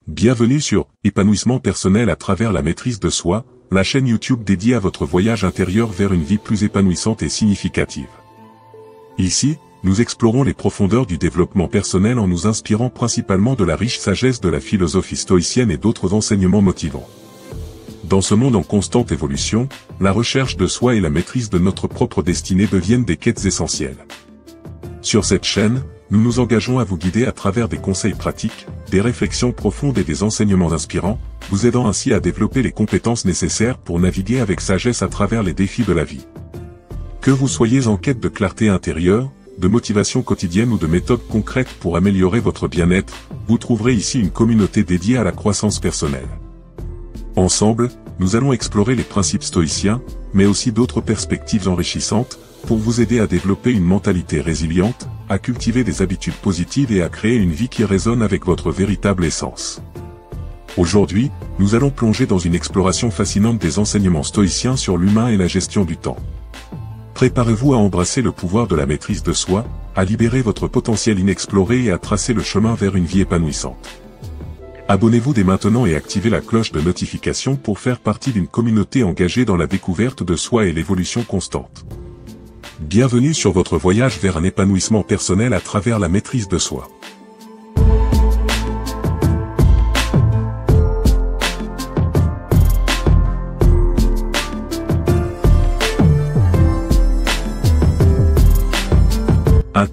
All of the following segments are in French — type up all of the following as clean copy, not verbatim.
Bienvenue sur Épanouissement personnel à travers la maîtrise de soi, la chaîne YouTube dédiée à votre voyage intérieur vers une vie plus épanouissante et significative. Ici, nous explorons les profondeurs du développement personnel en nous inspirant principalement de la riche sagesse de la philosophie stoïcienne et d'autres enseignements motivants. Dans ce monde en constante évolution, la recherche de soi et la maîtrise de notre propre destinée deviennent des quêtes essentielles. Sur cette chaîne, nous nous engageons à vous guider à travers des conseils pratiques, des réflexions profondes et des enseignements inspirants, vous aidant ainsi à développer les compétences nécessaires pour naviguer avec sagesse à travers les défis de la vie. Que vous soyez en quête de clarté intérieure, de motivation quotidienne ou de méthodes concrètes pour améliorer votre bien-être, vous trouverez ici une communauté dédiée à la croissance personnelle. Ensemble, nous allons explorer les principes stoïciens, mais aussi d'autres perspectives enrichissantes, pour vous aider à développer une mentalité résiliente, à cultiver des habitudes positives et à créer une vie qui résonne avec votre véritable essence. Aujourd'hui, nous allons plonger dans une exploration fascinante des enseignements stoïciens sur l'humain et la gestion du temps. Préparez-vous à embrasser le pouvoir de la maîtrise de soi, à libérer votre potentiel inexploré et à tracer le chemin vers une vie épanouissante. Abonnez-vous dès maintenant et activez la cloche de notification pour faire partie d'une communauté engagée dans la découverte de soi et l'évolution constante. Bienvenue sur votre voyage vers un épanouissement personnel à travers la maîtrise de soi.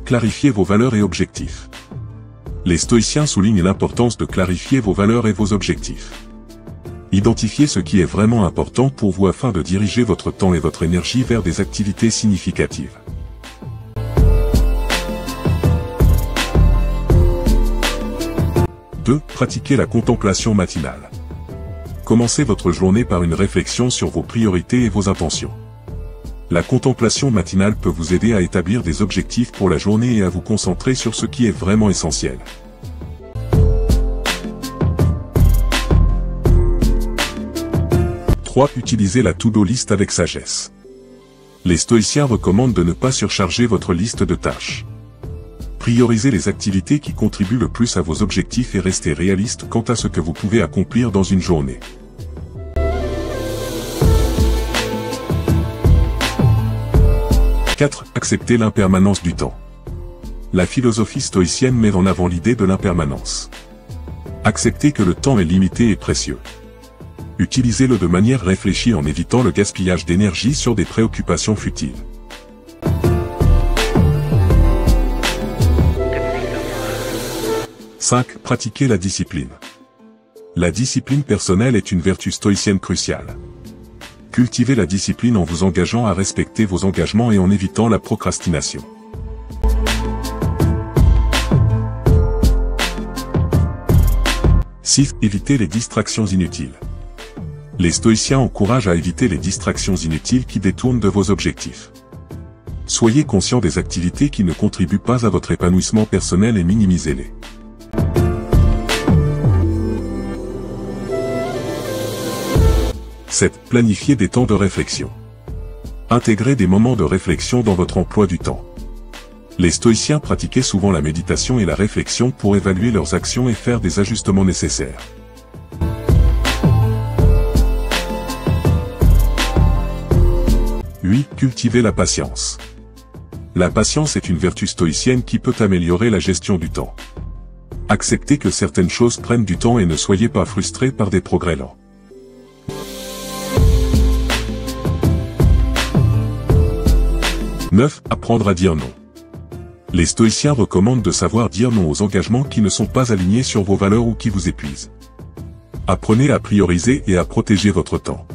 Clarifiez vos valeurs et objectifs. Les stoïciens soulignent l'importance de clarifier vos valeurs et vos objectifs. Identifiez ce qui est vraiment important pour vous afin de diriger votre temps et votre énergie vers des activités significatives. Pratiquez la contemplation matinale. Commencez votre journée par une réflexion sur vos priorités et vos intentions. La contemplation matinale peut vous aider à établir des objectifs pour la journée et à vous concentrer sur ce qui est vraiment essentiel. Utilisez la to-do list avec sagesse. Les stoïciens recommandent de ne pas surcharger votre liste de tâches. Priorisez les activités qui contribuent le plus à vos objectifs et restez réaliste quant à ce que vous pouvez accomplir dans une journée. Acceptez l'impermanence du temps. La philosophie stoïcienne met en avant l'idée de l'impermanence. Acceptez que le temps est limité et précieux. Utilisez-le de manière réfléchie en évitant le gaspillage d'énergie sur des préoccupations futiles. Pratiquez la discipline. La discipline personnelle est une vertu stoïcienne cruciale. Cultivez la discipline en vous engageant à respecter vos engagements et en évitant la procrastination. Évitez les distractions inutiles. Les stoïciens encouragent à éviter les distractions inutiles qui détournent de vos objectifs. Soyez conscient des activités qui ne contribuent pas à votre épanouissement personnel et minimisez-les. Planifiez des temps de réflexion. Intégrez des moments de réflexion dans votre emploi du temps. Les stoïciens pratiquaient souvent la méditation et la réflexion pour évaluer leurs actions et faire des ajustements nécessaires. Cultivez la patience. La patience est une vertu stoïcienne qui peut améliorer la gestion du temps. Acceptez que certaines choses prennent du temps et ne soyez pas frustrés par des progrès lents. Apprendre à dire non. Les stoïciens recommandent de savoir dire non aux engagements qui ne sont pas alignés sur vos valeurs ou qui vous épuisent. Apprenez à prioriser et à protéger votre temps.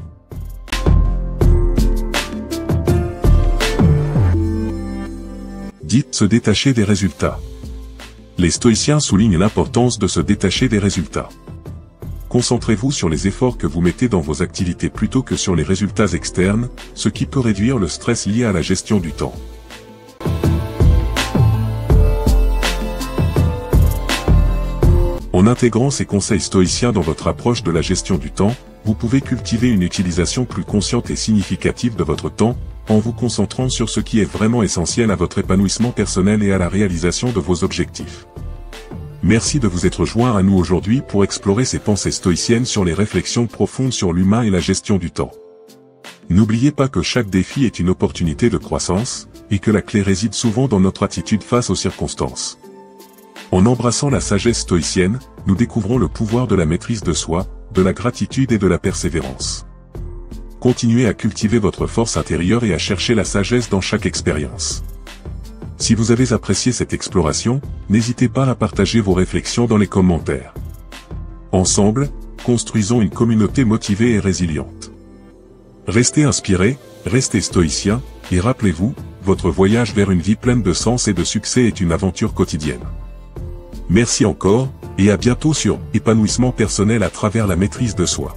Se détacher des résultats. Les stoïciens soulignent l'importance de se détacher des résultats. Concentrez-vous sur les efforts que vous mettez dans vos activités plutôt que sur les résultats externes, ce qui peut réduire le stress lié à la gestion du temps. En intégrant ces conseils stoïciens dans votre approche de la gestion du temps, vous pouvez cultiver une utilisation plus consciente et significative de votre temps, en vous concentrant sur ce qui est vraiment essentiel à votre épanouissement personnel et à la réalisation de vos objectifs. Merci de vous être joint à nous aujourd'hui pour explorer ces pensées stoïciennes sur les réflexions profondes sur l'humain et la gestion du temps. N'oubliez pas que chaque défi est une opportunité de croissance, et que la clé réside souvent dans notre attitude face aux circonstances. En embrassant la sagesse stoïcienne, nous découvrons le pouvoir de la maîtrise de soi, de la gratitude et de la persévérance. Continuez à cultiver votre force intérieure et à chercher la sagesse dans chaque expérience. Si vous avez apprécié cette exploration, n'hésitez pas à partager vos réflexions dans les commentaires. Ensemble, construisons une communauté motivée et résiliente. Restez inspirés, restez stoïciens, et rappelez-vous, votre voyage vers une vie pleine de sens et de succès est une aventure quotidienne. Merci encore, et à bientôt sur Épanouissement personnel à travers la maîtrise de soi.